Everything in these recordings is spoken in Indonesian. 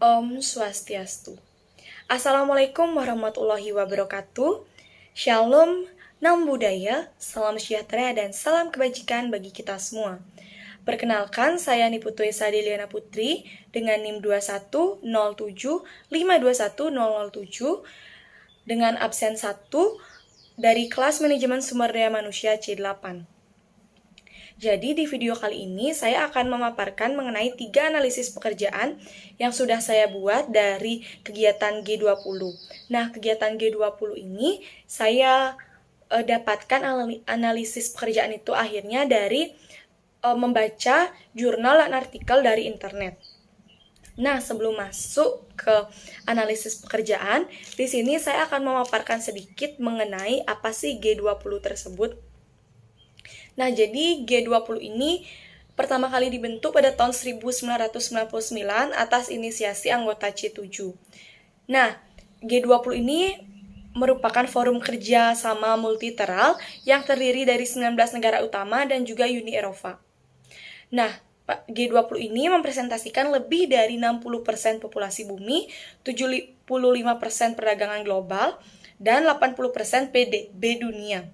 Om Swastiastu. Assalamualaikum warahmatullahi wabarakatuh. Shalom, Nam Budaya, salam sejahtera dan salam kebajikan bagi kita semua. Perkenalkan, saya Niputri Sadeliana Putri dengan NIM 21075210007 dengan absen 1 dari kelas Manajemen Sumber Daya Manusia C8. Jadi di video kali ini saya akan memaparkan mengenai 3 analisis pekerjaan yang sudah saya buat dari kegiatan G20. Nah, kegiatan G20 ini saya dapatkan analisis pekerjaan itu akhirnya dari membaca jurnal dan artikel dari internet. Nah, sebelum masuk ke analisis pekerjaan, di sini saya akan memaparkan sedikit mengenai apa sih G20 tersebut. Nah, jadi G20 ini pertama kali dibentuk pada tahun 1999 atas inisiasi anggota C7. Nah, G20 ini merupakan forum kerja sama multilateral yang terdiri dari 19 negara utama dan juga Uni Eropa. Nah, G20 ini mempresentasikan lebih dari 60% populasi bumi, 75% perdagangan global, dan 80% PDB dunia.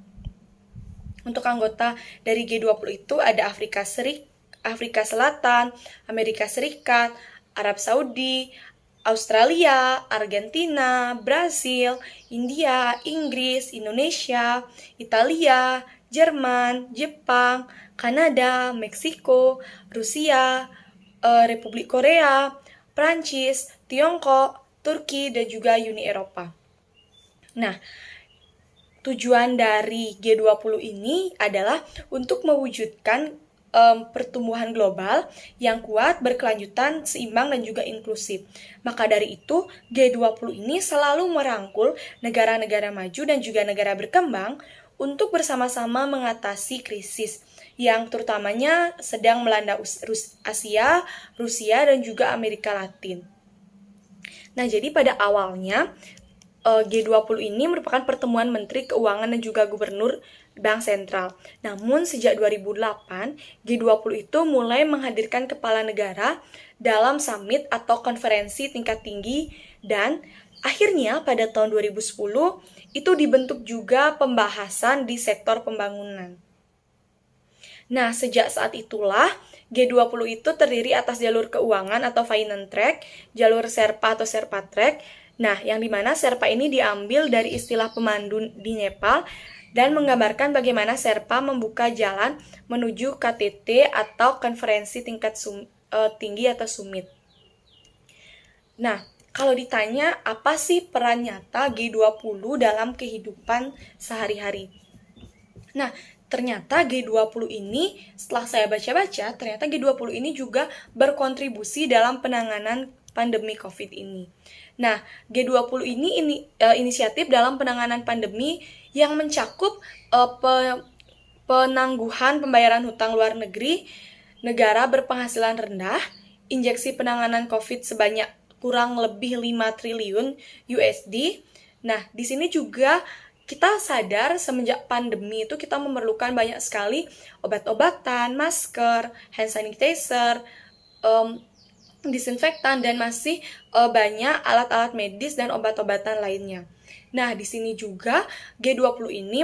Untuk anggota dari G20 itu ada Afrika Selatan, Amerika Serikat, Arab Saudi, Australia, Argentina, Brasil, India, Inggris, Indonesia, Italia, Jerman, Jepang, Kanada, Meksiko, Rusia, Republik Korea, Prancis, Tiongkok, Turki, dan juga Uni Eropa. Nah, tujuan dari G20 ini adalah untuk mewujudkan pertumbuhan global yang kuat, berkelanjutan, seimbang, dan juga inklusif. Maka dari itu, G20 ini selalu merangkul negara-negara maju dan juga negara berkembang untuk bersama-sama mengatasi krisis yang terutamanya sedang melanda Asia, Rusia, dan juga Amerika Latin. Nah, jadi pada awalnya G20 ini merupakan pertemuan Menteri Keuangan dan juga Gubernur Bank Sentral. Namun sejak 2008, G20 itu mulai menghadirkan kepala negara dalam summit atau konferensi tingkat tinggi dan akhirnya pada tahun 2010 itu dibentuk juga pembahasan di sektor pembangunan. Nah, sejak saat itulah G20 itu terdiri atas jalur keuangan atau finance track, jalur Sherpa atau Sherpa track. Nah, yang dimana Sherpa ini diambil dari istilah pemandu di Nepal dan menggambarkan bagaimana Sherpa membuka jalan menuju KTT atau konferensi tingkat tinggi atau summit. Nah, kalau ditanya apa sih peran nyata G20 dalam kehidupan sehari-hari? Nah, ternyata G20 ini, setelah saya baca-baca, ternyata G20 ini juga berkontribusi dalam penanganan pandemi COVID ini. Nah, G20 ini inisiatif dalam penanganan pandemi yang mencakup penangguhan pembayaran hutang luar negeri, negara berpenghasilan rendah, injeksi penanganan COVID sebanyak kurang lebih 5 triliun USD. Nah, di sini juga kita sadar semenjak pandemi itu kita memerlukan banyak sekali obat-obatan, masker, hand sanitizer, disinfektan, dan masih banyak alat-alat medis dan obat-obatan lainnya. Nah, di sini juga G20 ini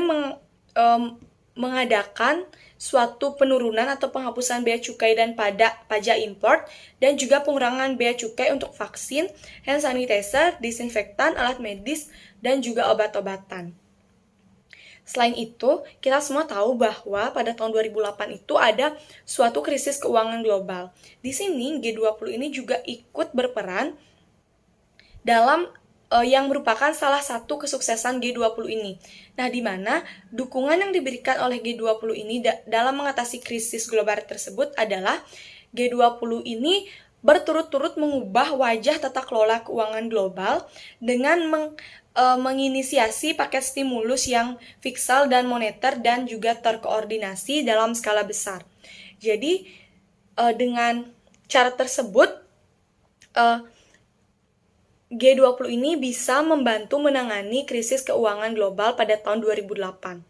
mengadakan suatu penurunan atau penghapusan bea cukai dan pajak impor dan juga pengurangan bea cukai untuk vaksin, hand sanitizer, disinfektan, alat medis, dan juga obat-obatan. Selain itu, kita semua tahu bahwa pada tahun 2008 itu ada suatu krisis keuangan global. Di sini G20 ini juga ikut berperan dalam yang merupakan salah satu kesuksesan G20 ini. Nah, di mana dukungan yang diberikan oleh G20 ini dalam mengatasi krisis global tersebut adalah G20 ini berturut-turut mengubah wajah tata kelola keuangan global dengan menginisiasi paket stimulus yang fiskal dan moneter dan juga terkoordinasi dalam skala besar. Jadi dengan cara tersebut G20 ini bisa membantu menangani krisis keuangan global pada tahun 2008.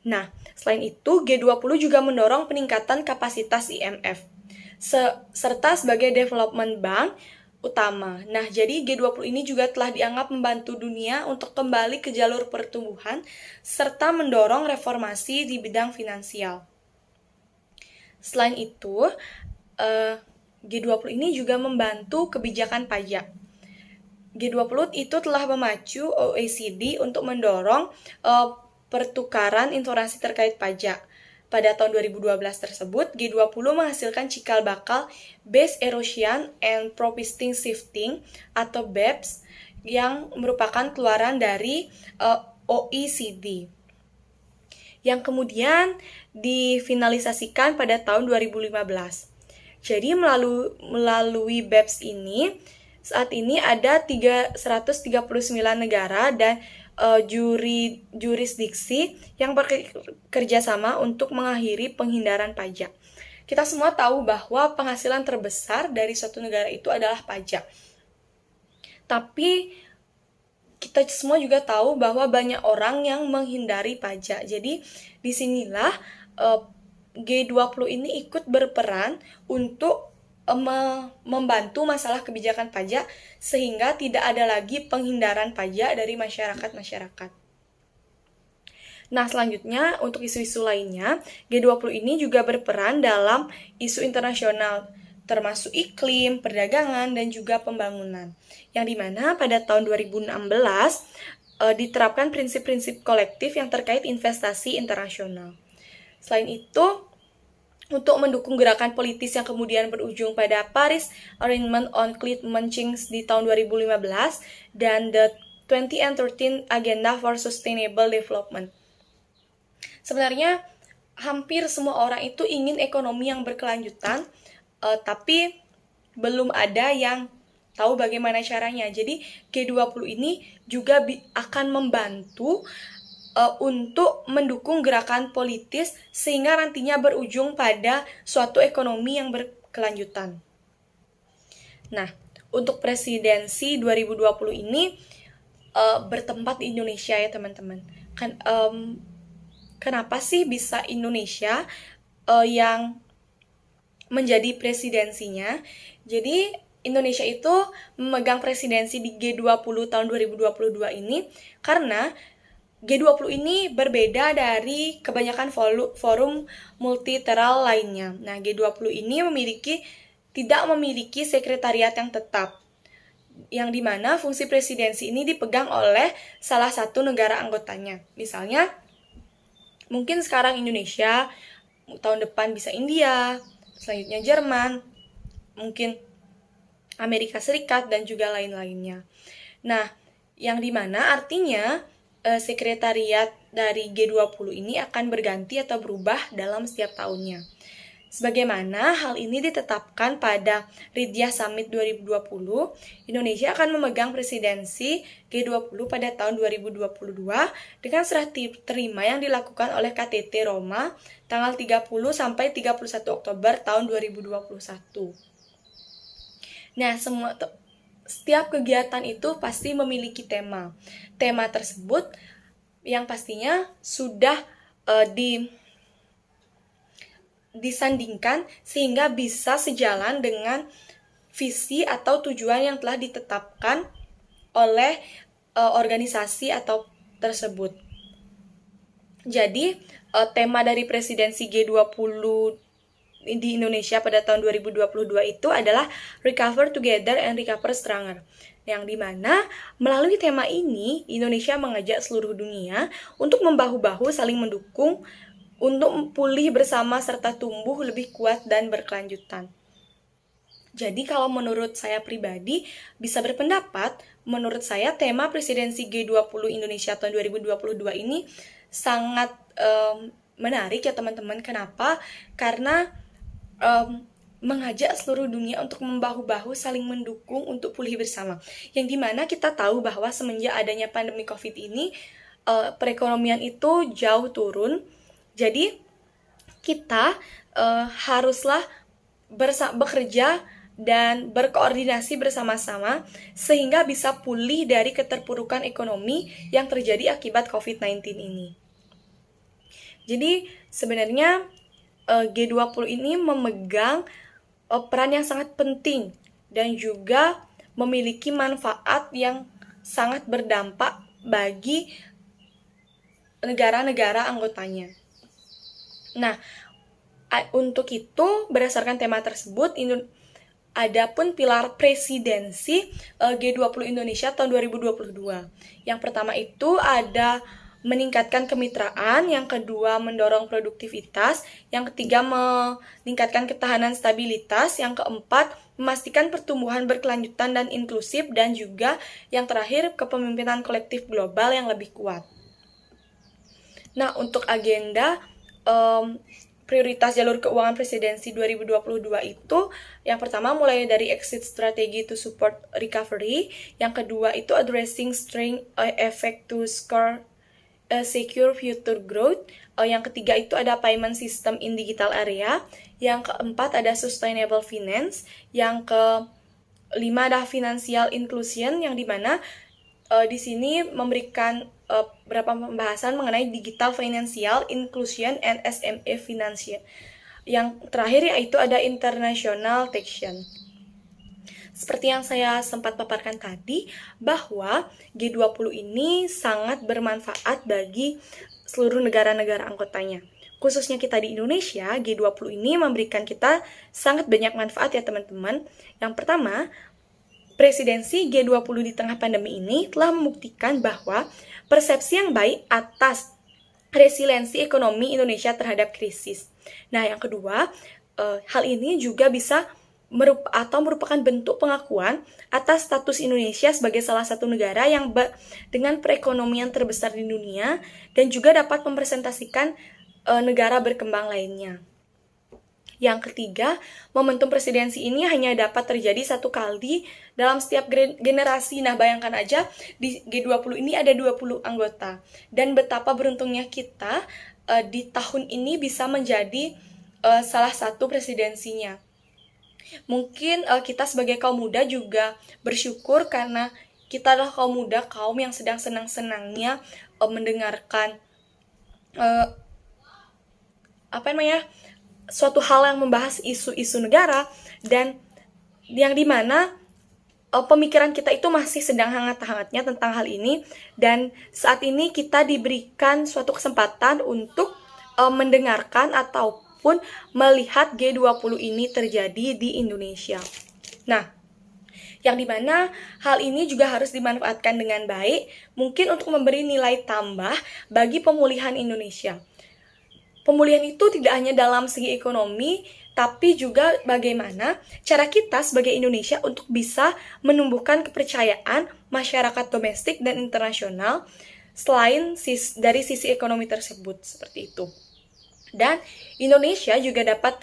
Nah, selain itu G20 juga mendorong peningkatan kapasitas IMF serta sebagai development bank utama. Nah, jadi G20 ini juga telah dianggap membantu dunia untuk kembali ke jalur pertumbuhan serta mendorong reformasi di bidang finansial. Selain itu, G20 ini juga membantu kebijakan pajak. G20 itu telah memacu OECD untuk mendorong pertukaran informasi terkait pajak. Pada tahun 2012 tersebut, G20 menghasilkan cikal bakal Base Erosion and Profiting Shifting atau BEPS yang merupakan keluaran dari OECD yang kemudian difinalisasikan pada tahun 2015. Jadi melalui BEPS ini, saat ini ada 139 negara dan jurisdiksi yang bekerja sama untuk mengakhiri penghindaran pajak. Kita semua tahu bahwa penghasilan terbesar dari suatu negara itu adalah pajak. Tapi kita semua juga tahu bahwa banyak orang yang menghindari pajak. Jadi disinilah G20 ini ikut berperan untuk membantu masalah kebijakan pajak sehingga tidak ada lagi penghindaran pajak dari masyarakat. Nah, selanjutnya untuk isu-isu lainnya, G20 ini juga berperan dalam isu internasional termasuk iklim, perdagangan, dan juga pembangunan. Yang dimana pada tahun 2016 diterapkan prinsip-prinsip kolektif yang terkait investasi internasional. Selain itu, untuk mendukung gerakan politis yang kemudian berujung pada Paris Agreement on Climate Change di tahun 2015 dan the 2013 Agenda for Sustainable Development. Sebenarnya hampir semua orang itu ingin ekonomi yang berkelanjutan, tapi belum ada yang tahu bagaimana caranya. Jadi G20 ini juga akan membantu untuk mendukung gerakan politis sehingga nantinya berujung pada suatu ekonomi yang berkelanjutan. Nah, untuk presidensi 2020 ini bertempat di Indonesia ya teman-teman. Kenapa sih bisa Indonesia yang menjadi presidensinya? Jadi Indonesia itu memegang presidensi di G20 tahun 2022 ini karena G20 ini berbeda dari kebanyakan forum multilateral lainnya. Nah, G20 ini tidak memiliki sekretariat yang tetap, yang dimana fungsi presidensi ini dipegang oleh salah satu negara anggotanya. Misalnya, mungkin sekarang Indonesia, tahun depan bisa India, selanjutnya Jerman, mungkin Amerika Serikat, dan juga lain-lainnya. Nah, yang dimana artinya sekretariat dari G20 ini akan berganti atau berubah dalam setiap tahunnya. Sebagaimana hal ini ditetapkan pada Ridhya Summit 2020, Indonesia akan memegang presidensi G20 pada tahun 2022 dengan serah terima yang dilakukan oleh KTT Roma tanggal 30 sampai 31 Oktober tahun 2021. Nah, setiap kegiatan itu pasti memiliki tema. Tema tersebut yang pastinya sudah disandingkan sehingga bisa sejalan dengan visi atau tujuan yang telah ditetapkan oleh organisasi atau tersebut. Jadi, tema dari presidensi G20 di Indonesia pada tahun 2022 itu adalah Recover Together and Recover Stronger, yang dimana melalui tema ini Indonesia mengajak seluruh dunia untuk membahu-bahu saling mendukung untuk pulih bersama serta tumbuh lebih kuat dan berkelanjutan. Jadi kalau menurut saya pribadi bisa berpendapat, menurut saya tema presidensi G20 Indonesia tahun 2022 ini sangat menarik ya teman-teman. Kenapa? Karena mengajak seluruh dunia untuk membahu-bahu saling mendukung untuk pulih bersama. Yang dimana kita tahu bahwa semenjak adanya pandemi COVID ini perekonomian itu jauh turun. Jadi kita haruslah bekerja dan berkoordinasi bersama-sama sehingga bisa pulih dari keterpurukan ekonomi yang terjadi akibat COVID-19 ini. Jadi sebenarnya G20 ini memegang peran yang sangat penting dan juga memiliki manfaat yang sangat berdampak bagi negara-negara anggotanya. Nah, untuk itu berdasarkan tema tersebut, adapun pilar presidensi G20 Indonesia tahun 2022. Yang pertama itu ada meningkatkan kemitraan, yang kedua mendorong produktivitas, yang ketiga meningkatkan ketahanan stabilitas, yang keempat memastikan pertumbuhan berkelanjutan dan inklusif, dan juga yang terakhir kepemimpinan kolektif global yang lebih kuat. Nah, untuk agenda prioritas jalur keuangan presidensi 2022 itu, yang pertama mulai dari exit strategy to support recovery, yang kedua itu addressing strain effect to score secure future growth, yang ketiga itu ada payment system in digital area, yang keempat ada sustainable finance, yang kelima ada financial inclusion, yang dimana di sini memberikan beberapa pembahasan mengenai digital financial inclusion and SME financial. Yang terakhir yaitu ada international taxation. Seperti yang saya sempat paparkan tadi, bahwa G20 ini sangat bermanfaat bagi seluruh negara-negara anggotanya. Khususnya kita di Indonesia, G20 ini memberikan kita sangat banyak manfaat ya teman-teman. Yang pertama, presidensi G20 di tengah pandemi ini telah membuktikan bahwa persepsi yang baik atas resiliensi ekonomi Indonesia terhadap krisis. Nah, yang kedua, hal ini juga bisa merupakan bentuk pengakuan atas status Indonesia sebagai salah satu negara yang dengan perekonomian terbesar di dunia dan juga dapat mempresentasikan negara berkembang lainnya. Yang ketiga, momentum presidensi ini hanya dapat terjadi satu kali dalam setiap generasi. Nah, bayangkan aja di G20 ini ada 20 anggota. Dan betapa beruntungnya kita di tahun ini bisa menjadi salah satu presidensinya. Mungkin kita sebagai kaum muda juga bersyukur karena kita adalah kaum muda, kaum yang sedang senang-senangnya mendengarkan suatu hal yang membahas isu-isu negara, dan yang dimana pemikiran kita itu masih sedang hangat-hangatnya tentang hal ini, dan saat ini kita diberikan suatu kesempatan untuk mendengarkan ataupun melihat G20 ini terjadi di Indonesia. Nah, yang dimana hal ini juga harus dimanfaatkan dengan baik, mungkin untuk memberi nilai tambah bagi pemulihan Indonesia. Pemulihan itu tidak hanya dalam segi ekonomi, tapi juga bagaimana cara kita sebagai Indonesia untuk bisa menumbuhkan kepercayaan masyarakat domestik dan internasional selain dari sisi ekonomi tersebut, seperti itu. Dan Indonesia juga dapat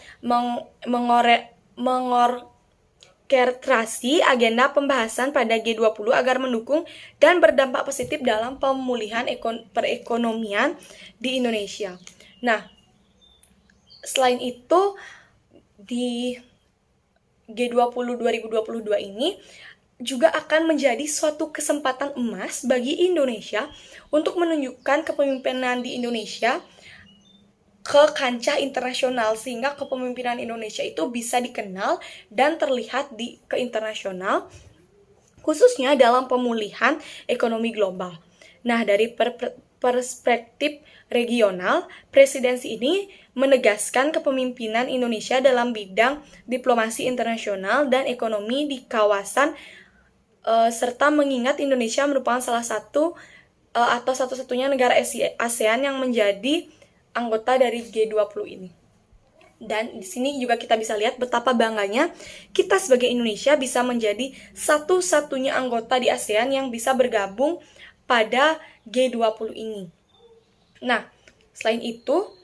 mengorkestrasi agenda pembahasan pada G20 agar mendukung dan berdampak positif dalam pemulihan perekonomian di Indonesia. Nah, selain itu, di G20 2022 ini juga akan menjadi suatu kesempatan emas bagi Indonesia untuk menunjukkan kepemimpinan di Indonesia ke kancah internasional, sehingga kepemimpinan Indonesia itu bisa dikenal dan terlihat ke internasional, khususnya dalam pemulihan ekonomi global. Nah, dari perspektif regional, presidensi ini menegaskan kepemimpinan Indonesia dalam bidang diplomasi internasional dan ekonomi di kawasan, serta mengingat Indonesia merupakan salah satu atau satu-satunya negara ASEAN yang menjadi anggota dari G20 ini. Dan di sini juga kita bisa lihat betapa bangganya kita sebagai Indonesia bisa menjadi satu-satunya anggota di ASEAN yang bisa bergabung pada G20 ini. Nah, selain itu,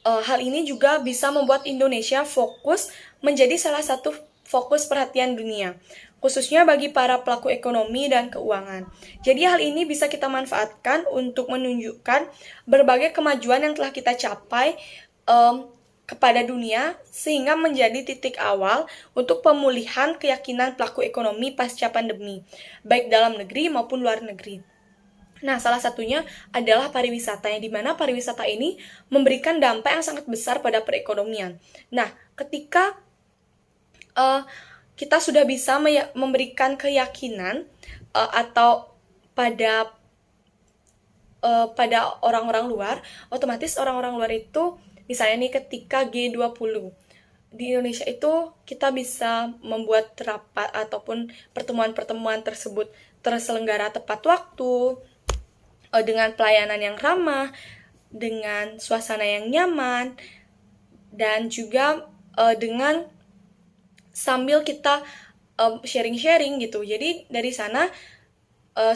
hal ini juga bisa membuat Indonesia fokus menjadi salah satu fokus perhatian dunia, khususnya bagi para pelaku ekonomi dan keuangan. Jadi hal ini bisa kita manfaatkan untuk menunjukkan berbagai kemajuan yang telah kita capai kepada dunia, sehingga menjadi titik awal untuk pemulihan keyakinan pelaku ekonomi pasca pandemi, baik dalam negeri maupun luar negeri. Nah, salah satunya adalah pariwisata, yang dimana pariwisata ini memberikan dampak yang sangat besar pada perekonomian. Nah, ketika kita sudah bisa memberikan keyakinan atau pada orang-orang luar, otomatis orang-orang luar itu misalnya nih ketika G20 di Indonesia itu kita bisa membuat rapat ataupun pertemuan-pertemuan tersebut terselenggara tepat waktu, dengan pelayanan yang ramah, dengan suasana yang nyaman, dan juga dengan sambil kita sharing-sharing gitu. Jadi dari sana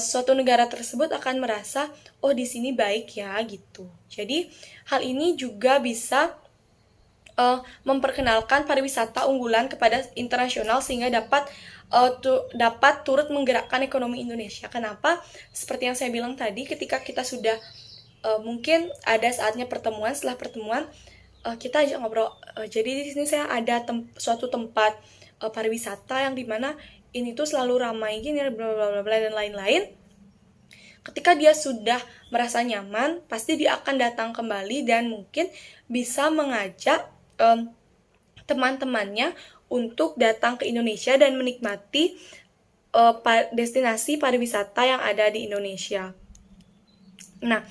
suatu negara tersebut akan merasa, oh di sini baik ya gitu. Jadi hal ini juga bisa memperkenalkan pariwisata unggulan kepada internasional sehingga dapat turut menggerakkan ekonomi Indonesia. Kenapa? Seperti yang saya bilang tadi, ketika kita sudah mungkin ada saatnya pertemuan, setelah pertemuan kita ajak ngobrol. Jadi di sini saya ada suatu tempat pariwisata yang dimana ini tuh selalu ramai gini, bla bla bla bla dan lain-lain. Ketika dia sudah merasa nyaman, pasti dia akan datang kembali dan mungkin bisa mengajak teman-temannya untuk datang ke Indonesia dan menikmati destinasi pariwisata yang ada di Indonesia. Nah,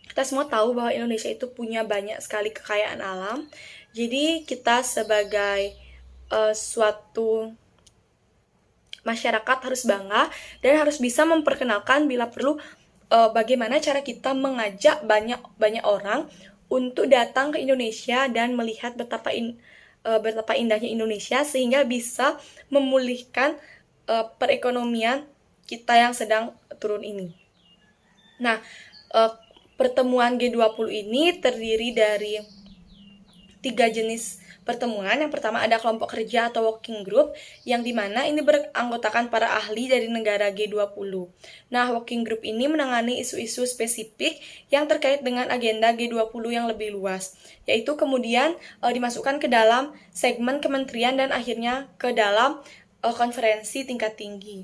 kita semua tahu bahwa Indonesia itu punya banyak sekali kekayaan alam. Jadi kita sebagai suatu masyarakat harus bangga dan harus bisa memperkenalkan bila perlu bagaimana cara kita mengajak banyak orang untuk datang ke Indonesia dan melihat betapa indahnya Indonesia sehingga bisa memulihkan perekonomian kita yang sedang turun ini. Nah, pertemuan G20 ini terdiri dari 3 jenis pertemuan. Yang pertama ada kelompok kerja atau working group, yang dimana ini beranggotakan para ahli dari negara G20. Nah, working group ini menangani isu-isu spesifik yang terkait dengan agenda G20 yang lebih luas, yaitu kemudian dimasukkan ke dalam segmen kementerian dan akhirnya ke dalam konferensi tingkat tinggi.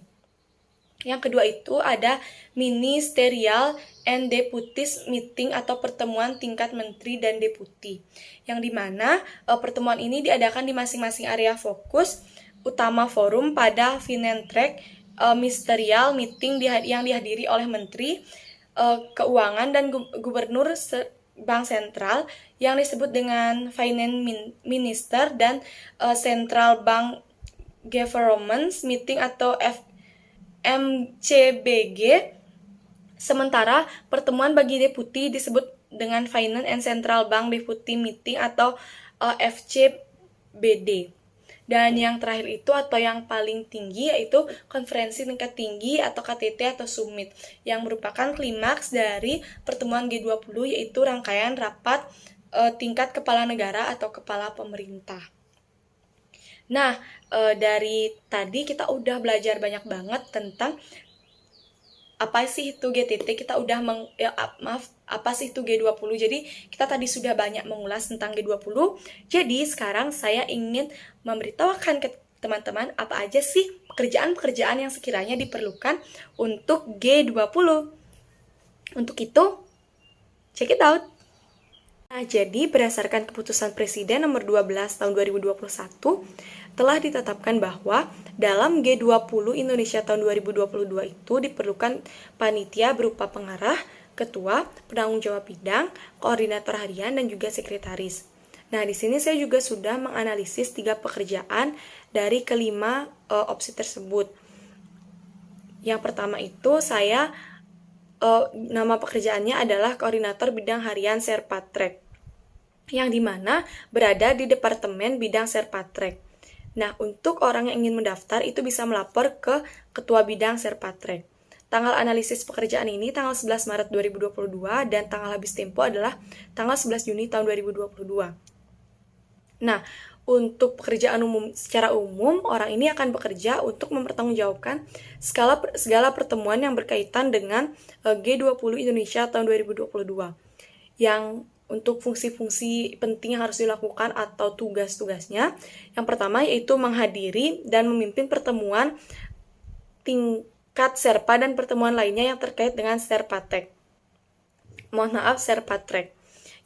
Yang kedua itu ada ministerial and deputies meeting atau pertemuan tingkat menteri dan deputi, yang dimana pertemuan ini diadakan di masing-masing area fokus utama forum pada Finantrack ministerial meeting yang dihadiri oleh menteri keuangan dan gubernur bank sentral yang disebut dengan finance minister dan central bank governance meeting atau MCBG. Sementara pertemuan bagi deputi disebut dengan Finance and Central Bank Deputy Meeting atau FCBD. Dan yang terakhir itu atau yang paling tinggi yaitu konferensi tingkat tinggi atau KTT atau summit, yang merupakan klimaks dari pertemuan G20, yaitu rangkaian rapat tingkat kepala negara atau kepala pemerintah. Nah, dari tadi kita udah belajar banyak banget tentang apa sih itu GTT, kita udah apa sih itu G20. Jadi kita tadi sudah banyak mengulas tentang G20. Jadi sekarang saya ingin memberitahukan ke teman-teman apa aja sih pekerjaan-pekerjaan yang sekiranya diperlukan untuk G20. Untuk itu, check it out. Nah, jadi berdasarkan keputusan Presiden nomor 12 tahun 2021, telah ditetapkan bahwa dalam G20 Indonesia tahun 2022 itu diperlukan panitia berupa pengarah, ketua, penanggung jawab bidang, koordinator harian, dan juga sekretaris. Nah, di sini saya juga sudah menganalisis 3 pekerjaan dari kelima opsi tersebut. Yang pertama itu nama pekerjaannya adalah koordinator bidang harian Serpatrek, yang dimana berada di Departemen Bidang Serpatrek. Nah, untuk orang yang ingin mendaftar itu bisa melapor ke Ketua Bidang Serpatrek. Tanggal analisis pekerjaan ini tanggal 11 Maret 2022 dan tanggal habis tempo adalah tanggal 11 Juni tahun 2022. Nah, untuk pekerjaan umum secara umum, orang ini akan bekerja untuk mempertanggungjawabkan segala pertemuan yang berkaitan dengan G20 Indonesia tahun 2022. Yang untuk fungsi-fungsi penting yang harus dilakukan atau tugas-tugasnya, yang pertama yaitu menghadiri dan memimpin pertemuan tingkat Serpa dan pertemuan lainnya yang terkait dengan Serpatrek. Serpatrek.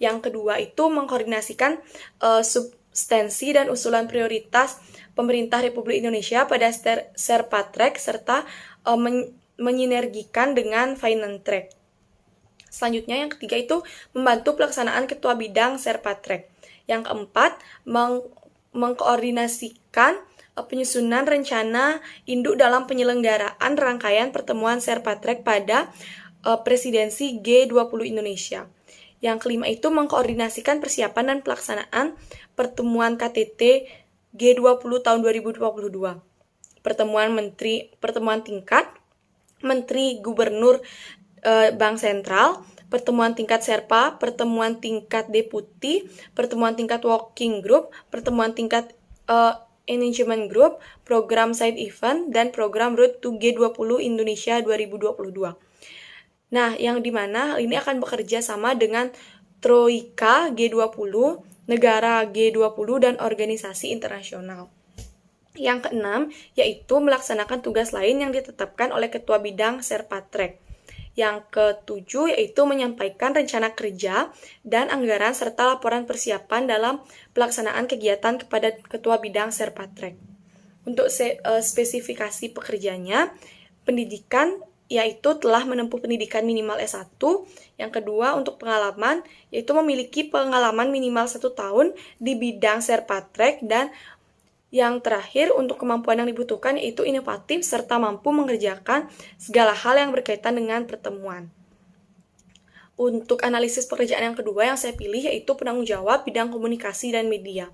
Yang kedua itu mengkoordinasikan substansi dan usulan prioritas pemerintah Republik Indonesia pada Serpatrek serta menyinergikan dengan Finance Track. Selanjutnya yang ketiga itu membantu pelaksanaan ketua bidang Serpatrek. Yang keempat, mengkoordinasikan penyusunan rencana induk dalam penyelenggaraan rangkaian pertemuan Serpatrek pada presidensi G20 Indonesia. Yang kelima itu mengkoordinasikan persiapan dan pelaksanaan pertemuan KTT G20 tahun 2022. Pertemuan tingkat Menteri Gubernur Bank Sentral, pertemuan tingkat Serpa, pertemuan tingkat Deputi, pertemuan tingkat Working Group, pertemuan tingkat Engagement Group, program Side Event, dan program Road to G20 Indonesia 2022. Nah, yang dimana hal ini akan bekerja sama dengan Troika G20, negara G20, dan organisasi internasional. Yang keenam, yaitu melaksanakan tugas lain yang ditetapkan oleh Ketua Bidang Serpatrek. Yang ketujuh, yaitu menyampaikan rencana kerja dan anggaran serta laporan persiapan dalam pelaksanaan kegiatan kepada Ketua Bidang Serpatrek. Untuk spesifikasi pekerjanya, pendidikan yaitu telah menempuh pendidikan minimal S1. Yang kedua, untuk pengalaman, yaitu memiliki pengalaman minimal 1 tahun di bidang Serpatrek. Dan yang terakhir, untuk kemampuan yang dibutuhkan yaitu inovatif serta mampu mengerjakan segala hal yang berkaitan dengan pertemuan. Untuk analisis pekerjaan yang kedua yang saya pilih yaitu penanggung jawab bidang komunikasi dan media,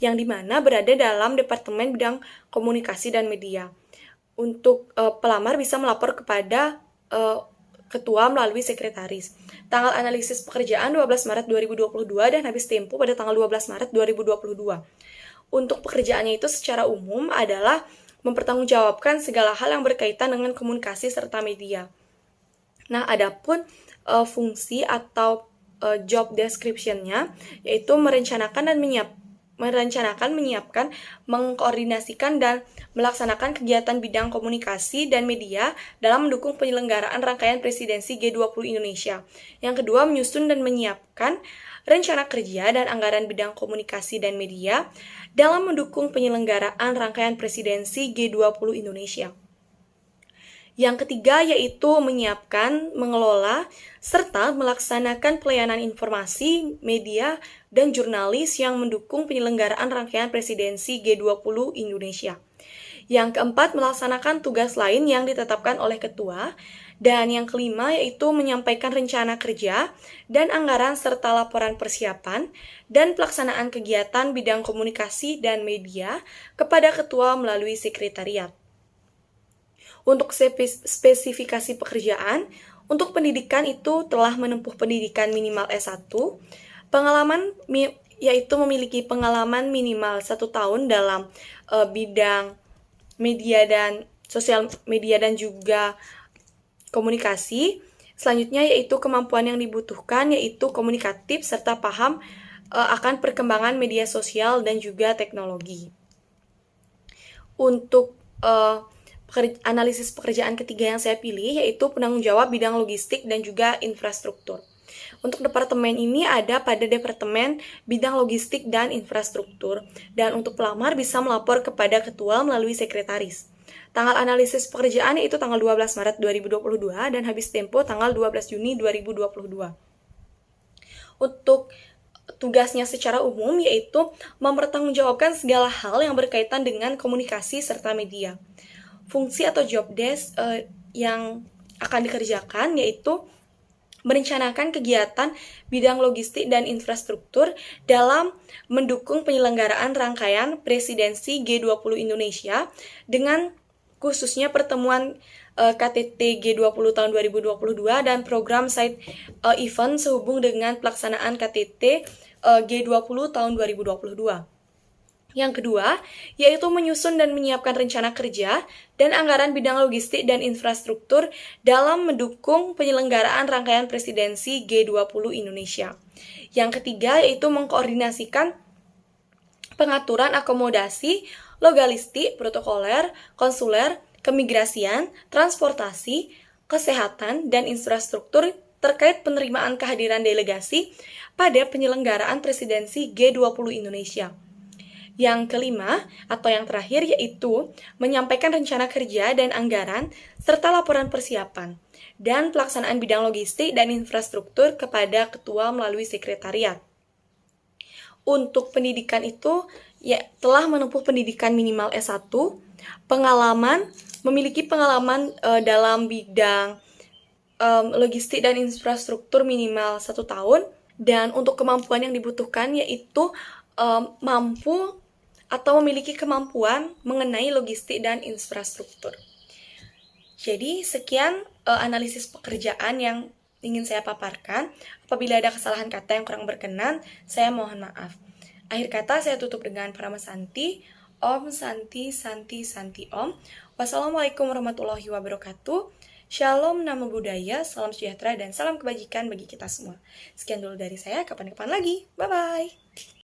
yang dimana berada dalam Departemen Bidang Komunikasi dan Media. Untuk pelamar bisa melapor kepada ketua melalui sekretaris. Tanggal analisis pekerjaan 12 Maret 2022 dan habis tempo pada tanggal 12 Maret 2022. Untuk pekerjaannya itu secara umum adalah mempertanggungjawabkan segala hal yang berkaitan dengan komunikasi serta media. Nah, adapun fungsi atau job description-nya yaitu merencanakan, menyiapkan, mengkoordinasikan, dan melaksanakan kegiatan bidang komunikasi dan media dalam mendukung penyelenggaraan rangkaian presidensi G20 Indonesia. Yang kedua, menyusun dan menyiapkan rencana kerja dan anggaran bidang komunikasi dan media dalam mendukung penyelenggaraan rangkaian presidensi G20 Indonesia. Yang ketiga yaitu menyiapkan, mengelola, serta melaksanakan pelayanan informasi, media, dan jurnalis yang mendukung penyelenggaraan rangkaian presidensi G20 Indonesia. Yang keempat, melaksanakan tugas lain yang ditetapkan oleh ketua. Dan yang kelima yaitu menyampaikan rencana kerja dan anggaran serta laporan persiapan dan pelaksanaan kegiatan bidang komunikasi dan media kepada ketua melalui sekretariat. Untuk spesifikasi pekerjaan, untuk pendidikan itu telah menempuh pendidikan minimal S1, pengalaman yaitu memiliki pengalaman minimal 1 tahun dalam bidang media dan sosial media dan juga komunikasi. Selanjutnya yaitu kemampuan yang dibutuhkan yaitu komunikatif serta paham akan perkembangan media sosial dan juga teknologi. Untuk analisis pekerjaan ketiga yang saya pilih yaitu penanggung jawab bidang logistik dan juga infrastruktur. Untuk departemen ini ada pada Departemen Bidang Logistik dan Infrastruktur, dan untuk pelamar bisa melapor kepada ketua melalui sekretaris. Tanggal analisis pekerjaan yaitu tanggal 12 Maret 2022 dan habis tempo tanggal 12 Juni 2022. Untuk tugasnya secara umum yaitu mempertanggungjawabkan segala hal yang berkaitan dengan komunikasi serta media. Fungsi atau job desk yang akan dikerjakan yaitu merencanakan kegiatan bidang logistik dan infrastruktur dalam mendukung penyelenggaraan rangkaian presidensi G20 Indonesia dengan khususnya pertemuan KTT G20 tahun 2022 dan program side event sehubung dengan pelaksanaan KTT G20 tahun 2022. Yang kedua, yaitu menyusun dan menyiapkan rencana kerja dan anggaran bidang logistik dan infrastruktur dalam mendukung penyelenggaraan rangkaian presidensi G20 Indonesia. Yang ketiga, yaitu mengkoordinasikan pengaturan akomodasi, logistik, protokoler, konsuler, kemigrasian, transportasi, kesehatan, dan infrastruktur terkait penerimaan kehadiran delegasi pada penyelenggaraan presidensi G20 Indonesia. Yang kelima, atau yang terakhir, yaitu menyampaikan rencana kerja dan anggaran, serta laporan persiapan, dan pelaksanaan bidang logistik dan infrastruktur kepada ketua melalui sekretariat. Untuk pendidikan itu, ya telah menempuh pendidikan minimal S1, memiliki pengalaman dalam bidang logistik dan infrastruktur minimal 1 tahun, dan untuk kemampuan yang dibutuhkan yaitu mampu atau memiliki kemampuan mengenai logistik dan infrastruktur. Jadi, sekian analisis pekerjaan yang ingin saya paparkan. Apabila ada kesalahan kata yang kurang berkenan, saya mohon maaf. Akhir kata saya tutup dengan Parama Santi. Om Santi Santi Santi Om. Wassalamualaikum warahmatullahi wabarakatuh. Shalom, namo budaya, salam sejahtera, dan salam kebajikan bagi kita semua. Sekian dulu dari saya, kapan-kapan lagi. Bye-bye.